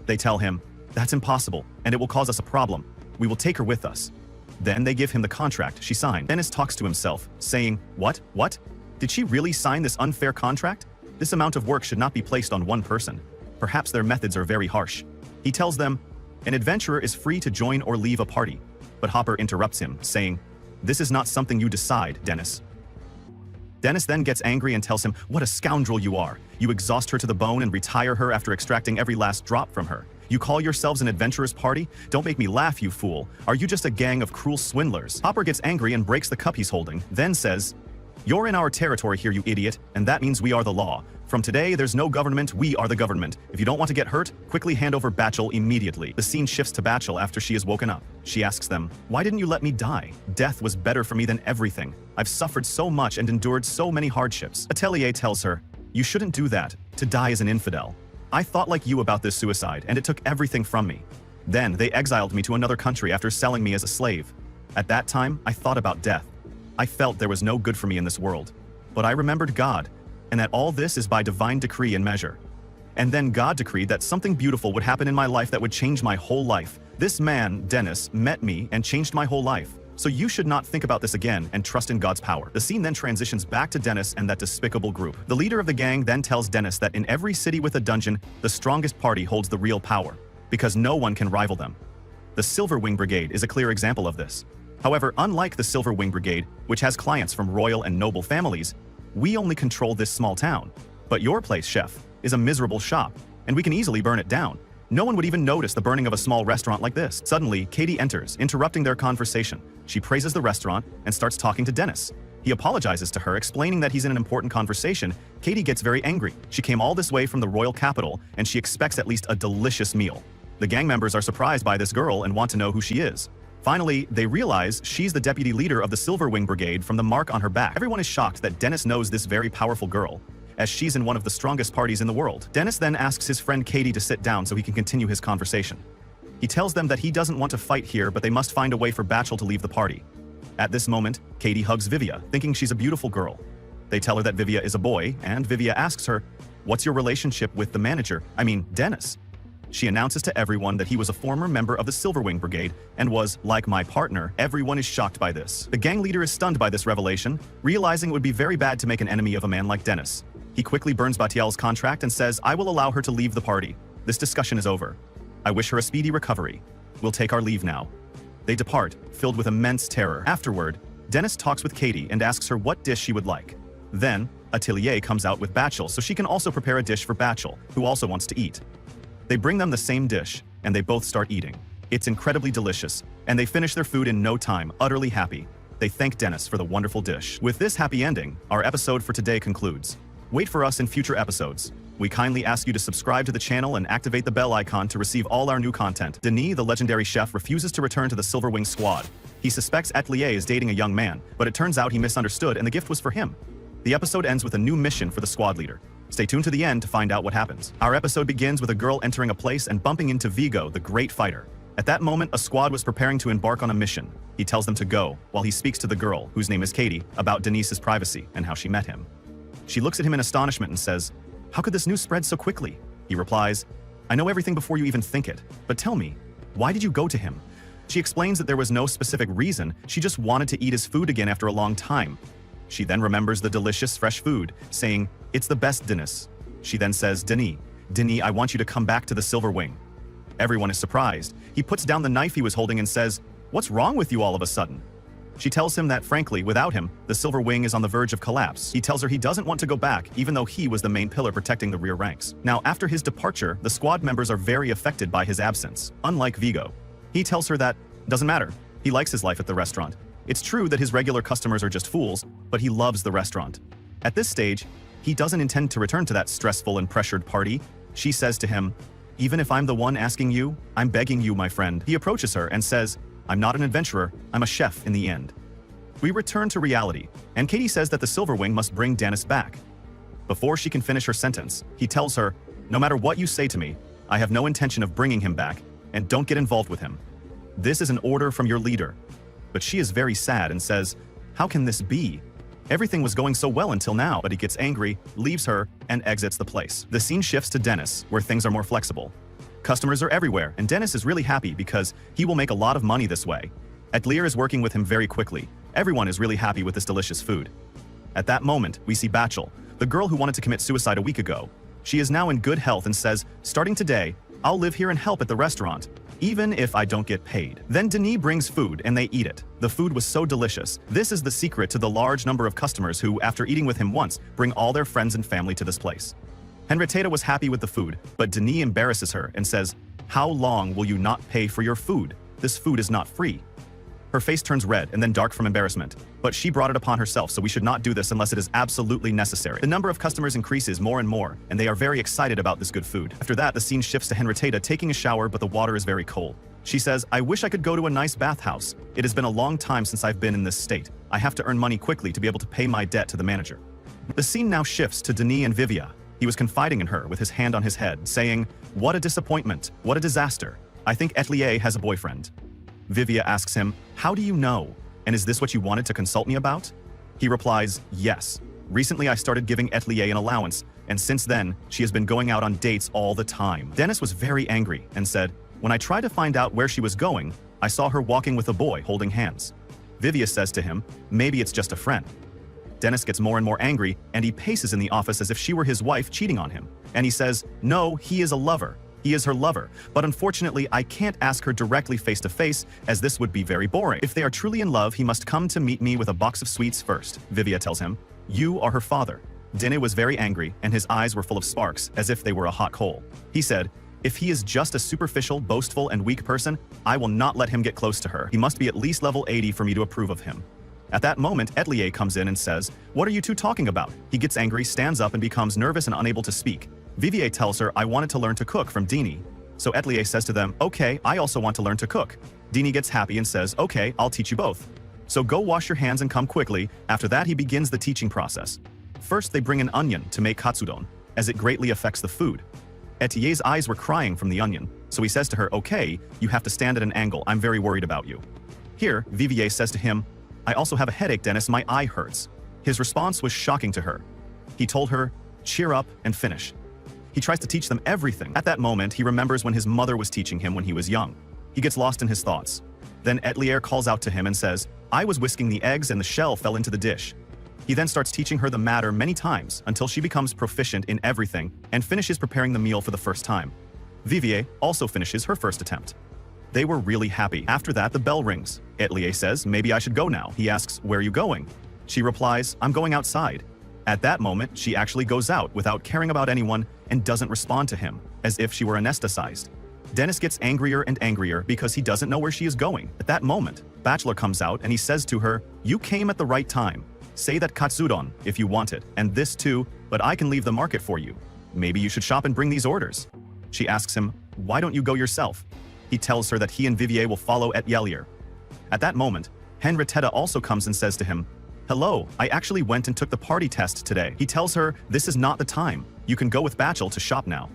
They tell him, That's impossible, and it will cause us a problem. We will take her with us. Then they give him the contract she signed. Dennis talks to himself, saying, What? Did she really sign this unfair contract? This amount of work should not be placed on one person. Perhaps their methods are very harsh. He tells them, an adventurer is free to join or leave a party. But Hopper interrupts him, saying, This is not something you decide, Dennis. Dennis then gets angry and tells him, What a scoundrel you are. You exhaust her to the bone and retire her after extracting every last drop from her. You call yourselves an adventurer's party? Don't make me laugh, you fool. Are you just a gang of cruel swindlers? Hopper gets angry and breaks the cup he's holding, then says, You're in our territory here, you idiot, and that means we are the law. From today, there's no government, we are the government. If you don't want to get hurt, quickly hand over Batchel immediately. The scene shifts to Batchel after she is woken up. She asks them, Why didn't you let me die? Death was better for me than everything. I've suffered so much and endured so many hardships. Atelier tells her, You shouldn't do that. To die as an infidel. I thought like you about this suicide, and it took everything from me. Then they exiled me to another country after selling me as a slave. At that time, I thought about death. I felt there was no good for me in this world. But I remembered God, and that all this is by divine decree and measure. And then God decreed that something beautiful would happen in my life that would change my whole life. This man, Dennis, met me and changed my whole life. So you should not think about this again and trust in God's power. The scene then transitions back to Dennis and that despicable group. The leader of the gang then tells Dennis that in every city with a dungeon, the strongest party holds the real power, because no one can rival them. The Silver Wing Brigade is a clear example of this. However, unlike the Silver Wing Brigade, which has clients from royal and noble families, we only control this small town. But your place, chef, is a miserable shop, and we can easily burn it down. No one would even notice the burning of a small restaurant like this. Suddenly, Katie enters, interrupting their conversation. She praises the restaurant and starts talking to Dennis. He apologizes to her, explaining that he's in an important conversation. Katie gets very angry. She came all this way from the royal capital, and she expects at least a delicious meal. The gang members are surprised by this girl and want to know who she is. Finally, they realize she's the deputy leader of the Silver Wing Brigade from the mark on her back. Everyone is shocked that Dennis knows this very powerful girl, as she's in one of the strongest parties in the world. Dennis then asks his friend Katie to sit down so he can continue his conversation. He tells them that he doesn't want to fight here, but they must find a way for Batchel to leave the party. At this moment, Katie hugs Vivia, thinking she's a beautiful girl. They tell her that Vivia is a boy, and Vivia asks her, What's your relationship with the manager? Dennis. She announces to everyone that he was a former member of the Silver Wing Brigade and was, like my partner. Everyone is shocked by this. The gang leader is stunned by this revelation, realizing it would be very bad to make an enemy of a man like Dennis. He quickly burns Batiel's contract and says, I will allow her to leave the party. This discussion is over. I wish her a speedy recovery. We'll take our leave now. They depart, filled with immense terror. Afterward, Dennis talks with Katie and asks her what dish she would like. Then, Atelier comes out with Batchel so she can also prepare a dish for Batchel, who also wants to eat. They bring them the same dish, and they both start eating. It's incredibly delicious, and they finish their food in no time, utterly happy. They thank Dennis for the wonderful dish. With this happy ending, our episode for today concludes. Wait for us in future episodes. We kindly ask you to subscribe to the channel and activate the bell icon to receive all our new content. Denis, the legendary chef, refuses to return to the Silver Wing squad. He suspects Atelier is dating a young man, but it turns out he misunderstood and the gift was for him. The episode ends with a new mission for the squad leader. Stay tuned to the end to find out what happens. Our episode begins with a girl entering a place and bumping into Vigo, the great fighter. At that moment, a squad was preparing to embark on a mission. He tells them to go, while he speaks to the girl, whose name is Katie, about Denis's privacy and how she met him. She looks at him in astonishment and says, How could this news spread so quickly? He replies, I know everything before you even think it, but tell me, why did you go to him? She explains that there was no specific reason, she just wanted to eat his food again after a long time. She then remembers the delicious fresh food, saying, It's the best, Denis. She then says, Denis, I want you to come back to the Silver Wing. Everyone is surprised. He puts down the knife he was holding and says, What's wrong with you all of a sudden? She tells him that, frankly, without him, the Silver Wing is on the verge of collapse. He tells her he doesn't want to go back, even though he was the main pillar protecting the rear ranks. Now, after his departure, the squad members are very affected by his absence, unlike Vigo. He tells her that, doesn't matter, he likes his life at the restaurant. It's true that his regular customers are just fools, but he loves the restaurant. At this stage, he doesn't intend to return to that stressful and pressured party. She says to him, Even if I'm the one asking you, I'm begging you, my friend. He approaches her and says, I'm not an adventurer, I'm a chef in the end. We return to reality, and Katie says that the Silver Wing must bring Dennis back. Before she can finish her sentence, he tells her, No matter what you say to me, I have no intention of bringing him back, and don't get involved with him. This is an order from your leader. But she is very sad and says, How can this be? Everything was going so well until now, but he gets angry, leaves her, and exits the place. The scene shifts to Dennis, where things are more flexible. Customers are everywhere, and Dennis is really happy because he will make a lot of money this way. Atelier is working with him very quickly. Everyone is really happy with this delicious food. At that moment, we see Bachel, the girl who wanted to commit suicide a week ago. She is now in good health and says, starting today, I'll live here and help at the restaurant, even if I don't get paid. Then Denis brings food and they eat it. The food was so delicious. This is the secret to the large number of customers who, after eating with him once, bring all their friends and family to this place. Henrietta was happy with the food, but Denis embarrasses her and says, how long will you not pay for your food? This food is not free. Her face turns red and then dark from embarrassment. But she brought it upon herself, so we should not do this unless it is absolutely necessary. The number of customers increases more and more, and they are very excited about this good food. After that, the scene shifts to Henrietta taking a shower, but the water is very cold. She says, I wish I could go to a nice bathhouse. It has been a long time since I've been in this state. I have to earn money quickly to be able to pay my debt to the manager. The scene now shifts to Denis and Vivia. He was confiding in her with his hand on his head, saying, what a disappointment, what a disaster. I think Atelier has a boyfriend. Vivia asks him, how do you know? And is this what you wanted to consult me about? He replies, yes. Recently I started giving Atelier an allowance, and since then, she has been going out on dates all the time. Dennis was very angry and said, when I tried to find out where she was going, I saw her walking with a boy holding hands. Vivia says to him, maybe it's just a friend. Dennis gets more and more angry, and he paces in the office as if she were his wife cheating on him. And he says, no, he is a lover. He is her lover, but unfortunately I can't ask her directly face to face as this would be very boring. If they are truly in love, he must come to meet me with a box of sweets first. Vivia tells him, you are her father. Denis was very angry and his eyes were full of sparks as if they were a hot coal. He said, if he is just a superficial, boastful, and weak person, I will not let him get close to her. He must be at least level 80 for me to approve of him. At that moment, Atelier comes in and says, what are you two talking about? He gets angry, stands up, and becomes nervous and unable to speak. Vivier tells her, I wanted to learn to cook from Denis. So Atelier says to them, okay, I also want to learn to cook. Denis gets happy and says, okay, I'll teach you both. So go wash your hands and come quickly. After that, he begins the teaching process. First, they bring an onion to make katsudon, as it greatly affects the food. Atiyeh's eyes were crying from the onion, so he says to her, okay, you have to stand at an angle, I'm very worried about you. Here, Vivier says to him, I also have a headache, Dennis, my eye hurts. His response was shocking to her. He told her, cheer up and finish. He tries to teach them everything. At that moment, he remembers when his mother was teaching him when he was young. He gets lost in his thoughts. Then Atelier calls out to him and says, I was whisking the eggs and the shell fell into the dish. He then starts teaching her the matter many times until she becomes proficient in everything and finishes preparing the meal for the first time. Vivier also finishes her first attempt. They were really happy. After that, the bell rings. Atelier says, maybe I should go now. He asks, where are you going? She replies, I'm going outside. At that moment, she actually goes out without caring about anyone and doesn't respond to him, as if she were anesthetized. Dennis gets angrier and angrier because he doesn't know where she is going. At that moment, Bachelor comes out and he says to her, you came at the right time. Say that katsudon if you want it, and this too, but I can leave the market for you. Maybe you should shop and bring these orders. She asks him, why don't you go yourself? He tells her that he and Vivier will follow Atelier. At that moment, Henrietta also comes and says to him, hello, I actually went and took the party test today. He tells her, this is not the time. You can go with Bachel to shop now.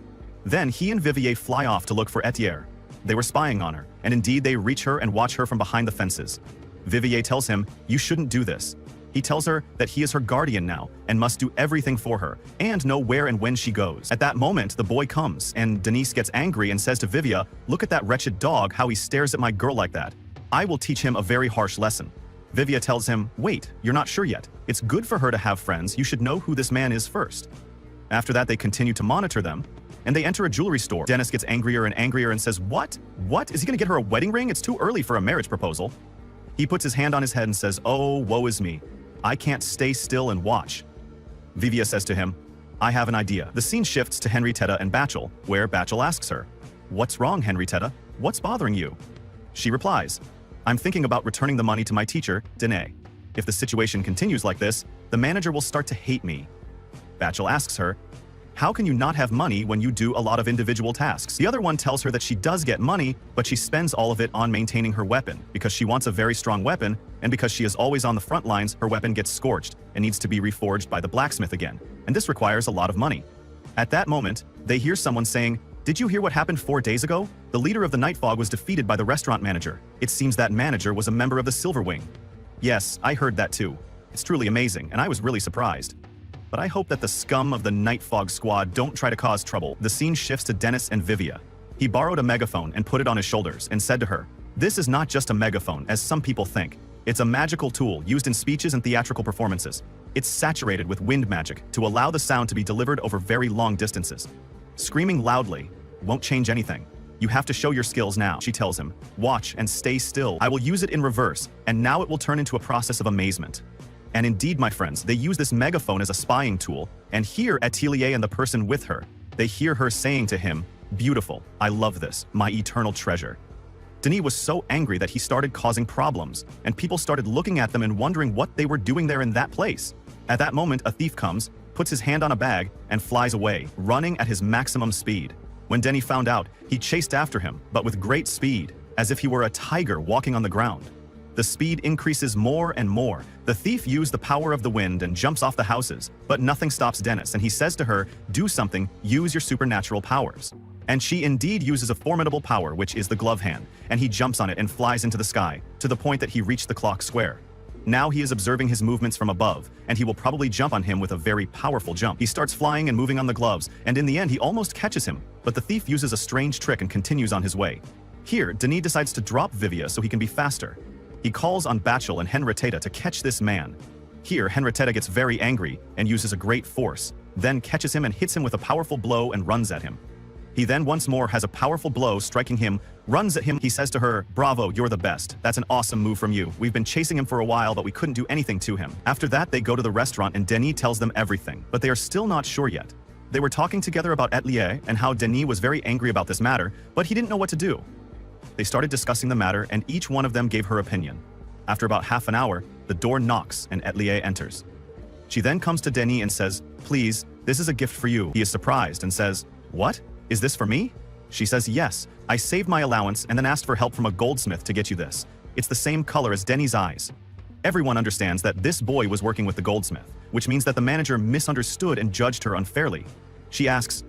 Then he and Vivier fly off to look for Etier. They were spying on her, and indeed they reach her and watch her from behind the fences. Vivier tells him, you shouldn't do this. He tells her that he is her guardian now and must do everything for her and know where and when she goes. At that moment, the boy comes and Denise gets angry and says to Vivia, look at that wretched dog, how he stares at my girl like that. I will teach him a very harsh lesson. Vivia tells him, wait, you're not sure yet. It's good for her to have friends. You should know who this man is first. After that, they continue to monitor them, and they enter a jewelry store. Dennis gets angrier and angrier and says, what? What? Is he gonna get her a wedding ring? It's too early for a marriage proposal. He puts his hand on his head and says, oh, woe is me. I can't stay still and watch. Vivia says to him, I have an idea. The scene shifts to Henrietta and Bachel, where Bachel asks her, what's wrong, Henrietta? What's bothering you? She replies, I'm thinking about returning the money to my teacher, Denis. If the situation continues like this, the manager will start to hate me. Bachel asks her, how can you not have money when you do a lot of individual tasks? The other one tells her that she does get money, but she spends all of it on maintaining her weapon because she wants a very strong weapon, and because she is always on the front lines, her weapon gets scorched and needs to be reforged by the blacksmith again, and this requires a lot of money. At that moment, they hear someone saying, did you hear what happened 4 days ago? The leader of the Night Fog was defeated by the restaurant manager. It seems that manager was a member of the Silver Wing. Yes, I heard that too. It's truly amazing, and I was really surprised. But I hope that the scum of the Night Fog squad don't try to cause trouble. The scene shifts to Dennis and Vivia. He borrowed a megaphone and put it on his shoulders and said to her, "This is not just a megaphone, as some people think. It's a magical tool used in speeches and theatrical performances. It's saturated with wind magic to allow the sound to be delivered over very long distances. Screaming loudly won't change anything. You have to show your skills now," she tells him. "Watch and stay still. I will use it in reverse, and now it will turn into a process of amazement." And indeed, my friends, they use this megaphone as a spying tool, and here Atelier and the person with her, they hear her saying to him, "Beautiful, I love this, my eternal treasure." Denis was so angry that he started causing problems, and people started looking at them and wondering what they were doing there in that place. At that moment, a thief comes, puts his hand on a bag, and flies away, running at his maximum speed. When Denis found out, he chased after him, but with great speed, as if he were a tiger walking on the ground. The speed increases more and more. The thief used the power of the wind and jumps off the houses, but nothing stops Denis, and he says to her, "Do something, use your supernatural powers." And she indeed uses a formidable power, which is the glove hand, and he jumps on it and flies into the sky, to the point that he reached the clock square. Now he is observing his movements from above, and he will probably jump on him with a very powerful jump. He starts flying and moving on the gloves, and in the end he almost catches him, but the thief uses a strange trick and continues on his way. Here, Denis decides to drop Vivia so he can be faster. He calls on Bachel and Henrietta to catch this man. Here, Henrietta gets very angry and uses a great force, then catches him and hits him with a powerful blow and runs at him. He then once more has a powerful blow striking him, runs at him. He says to her, "Bravo, you're the best. That's an awesome move from you. We've been chasing him for a while, but we couldn't do anything to him." After that, they go to the restaurant and Denis tells them everything, but they are still not sure yet. They were talking together about Atelier and how Denis was very angry about this matter, but he didn't know what to do. They started discussing the matter and each one of them gave her opinion. After about half an hour, the door knocks and Atelier enters. She then comes to Denis and says, "Please, this is a gift for you." He is surprised and says, "What? Is this for me?" She says, "Yes, I saved my allowance and then asked for help from a goldsmith to get you this. It's the same color as Denis' eyes." Everyone understands that this boy was working with the goldsmith, which means that the manager misunderstood and judged her unfairly. She asks,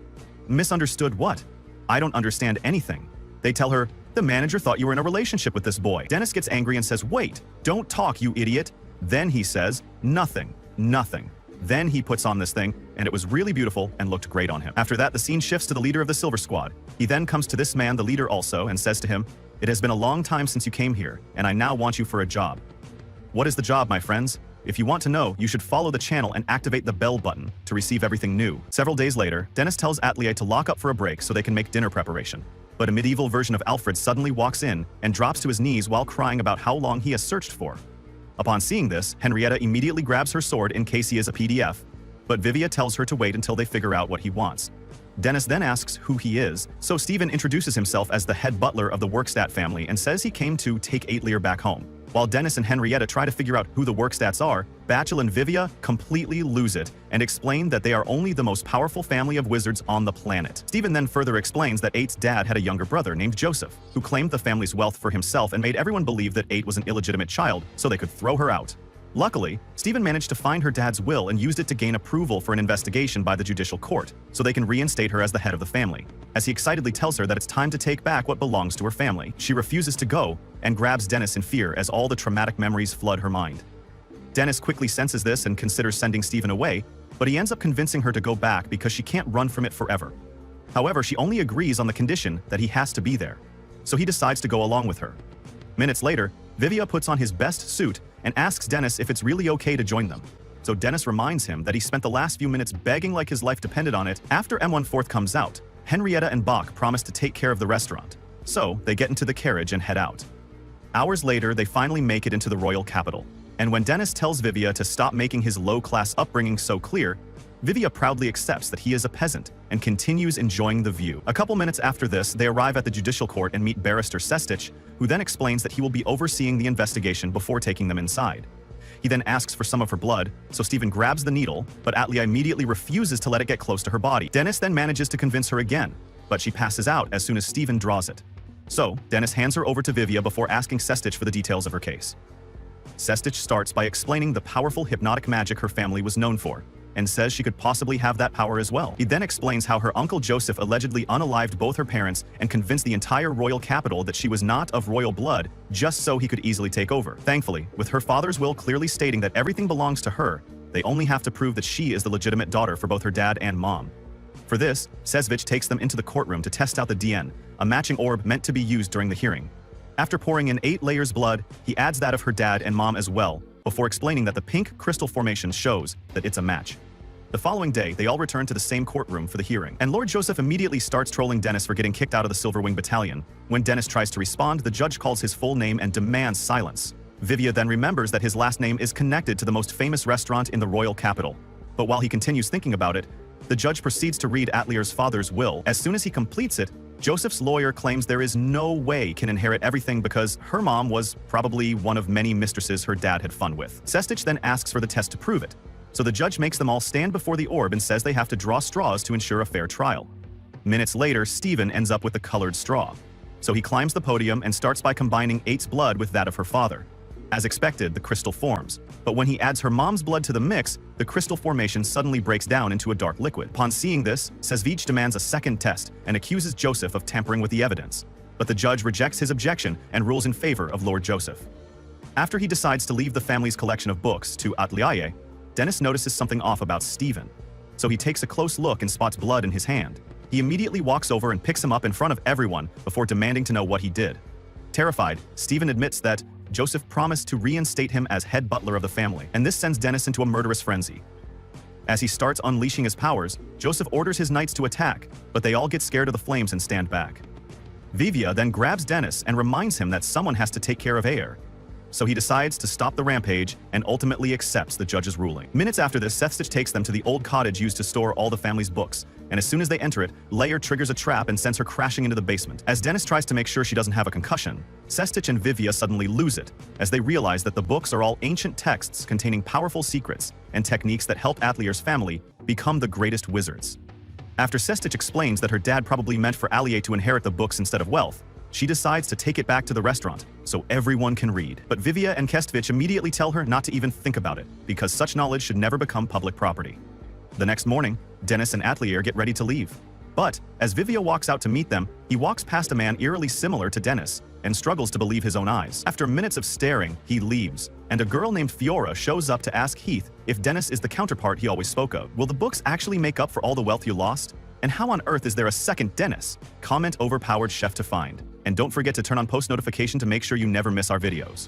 "Misunderstood what? I don't understand anything." They tell her, "The manager thought you were in a relationship with this boy." Denis gets angry and says, "Wait, don't talk, you idiot." Then he says, "Nothing, nothing." Then he puts on this thing, and it was really beautiful and looked great on him. After that, the scene shifts to the leader of the Silver Squad. He then comes to this man, the leader also, and says to him, "It has been a long time since you came here, and I now want you for a job." What is the job, my friends? If you want to know, you should follow the channel and activate the bell button to receive everything new. Several days later, Denis tells Atelier to lock up for a break so they can make dinner preparation. But a medieval version of Alfred suddenly walks in and drops to his knees while crying about how long he has searched for. Upon seeing this, Henrietta immediately grabs her sword in case he is a PDF, but Vivia tells her to wait until they figure out what he wants. Denis then asks who he is, so Stephen introduces himself as the head butler of the Workstat family and says he came to take Atelier back home. While Denis and Henrietta try to figure out who the Workstats are, Bachel and Vivia completely lose it and explain that they are only the most powerful family of wizards on the planet. Stephen then further explains that Eight's dad had a younger brother named Joseph, who claimed the family's wealth for himself and made everyone believe that Eight was an illegitimate child, so they could throw her out. Luckily, Stephen managed to find her dad's will and used it to gain approval for an investigation by the judicial court, so they can reinstate her as the head of the family. As he excitedly tells her that it's time to take back what belongs to her family, she refuses to go and grabs Denis in fear as all the traumatic memories flood her mind. Denis quickly senses this and considers sending Stephen away, but he ends up convincing her to go back because she can't run from it forever. However, she only agrees on the condition that he has to be there, so he decides to go along with her. Minutes later, Vivia puts on his best suit and asks Denis if it's really okay to join them. So Denis reminds him that he spent the last few minutes begging like his life depended on it. After M14 comes out, Henrietta and Bach promise to take care of the restaurant. So they get into the carriage and head out. Hours later, they finally make it into the royal capital. And when Denis tells Vivia to stop making his low-class upbringing so clear, Vivia proudly accepts that he is a peasant and continues enjoying the view. A couple minutes after this, they arrive at the judicial court and meet Barrister Sestich, who then explains that he will be overseeing the investigation before taking them inside. He then asks for some of her blood, so Stephen grabs the needle, but Atelier immediately refuses to let it get close to her body. Denis then manages to convince her again, but she passes out as soon as Stephen draws it. So, Denis hands her over to Vivia before asking Sestich for the details of her case. Sestich starts by explaining the powerful hypnotic magic her family was known for, and says she could possibly have that power as well. He then explains how her uncle Joseph allegedly unalived both her parents and convinced the entire royal capital that she was not of royal blood, just so he could easily take over. Thankfully, with her father's will clearly stating that everything belongs to her, they only have to prove that she is the legitimate daughter for both her dad and mom. For this, Sesvich takes them into the courtroom to test out the DNA, a matching orb meant to be used during the hearing. After pouring in 8 layers blood, he adds that of her dad and mom as well, before explaining that the pink crystal formation shows that it's a match. The following day, they all return to the same courtroom for the hearing, and Lord Joseph immediately starts trolling Dennis for getting kicked out of the Silverwing Battalion. When Dennis tries to respond, the judge calls his full name and demands silence. Vivia then remembers that his last name is connected to the most famous restaurant in the royal capital. But while he continues thinking about it, the judge proceeds to read Atlier's father's will. As soon as he completes it, Joseph's lawyer claims there is no way he can inherit everything because her mom was probably one of many mistresses her dad had fun with. Sestich then asks for the test to prove it. So the judge makes them all stand before the orb and says they have to draw straws to ensure a fair trial. Minutes later, Stephen ends up with the colored straw. So he climbs the podium and starts by combining 8's blood with that of her father. As expected, the crystal forms, but when he adds her mom's blood to the mix, the crystal formation suddenly breaks down into a dark liquid. Upon seeing this, Sesvich demands a second test and accuses Joseph of tampering with the evidence. But the judge rejects his objection and rules in favor of Lord Joseph. After he decides to leave the family's collection of books to Atelier, Dennis notices something off about Stephen. So he takes a close look and spots blood in his hand. He immediately walks over and picks him up in front of everyone before demanding to know what he did. Terrified, Stephen admits that Joseph promised to reinstate him as head butler of the family, and this sends Dennis into a murderous frenzy. As he starts unleashing his powers, Joseph orders his knights to attack, but they all get scared of the flames and stand back. Vivia then grabs Dennis and reminds him that someone has to take care of Aer. So he decides to stop the rampage and ultimately accepts the judge's ruling. Minutes after this, Sesvich takes them to the old cottage used to store all the family's books, and as soon as they enter it, Laer triggers a trap and sends her crashing into the basement. As Dennis tries to make sure she doesn't have a concussion, Sestich and Vivia suddenly lose it, as they realize that the books are all ancient texts containing powerful secrets and techniques that help Atlier's family become the greatest wizards. After Sestich explains that her dad probably meant for Atelier to inherit the books instead of wealth, she decides to take it back to the restaurant so everyone can read. But Vivia and Kestvich immediately tell her not to even think about it, because such knowledge should never become public property. The next morning, Dennis and Atelier get ready to leave. But as Vivia walks out to meet them, he walks past a man eerily similar to Dennis and struggles to believe his own eyes. After minutes of staring, he leaves, and a girl named Fiora shows up to ask Heath if Dennis is the counterpart he always spoke of. Will the books actually make up for all the wealth you lost? And how on earth is there a second Dennis? Comment overpowered chef to find. And don't forget to turn on post notification to make sure you never miss our videos.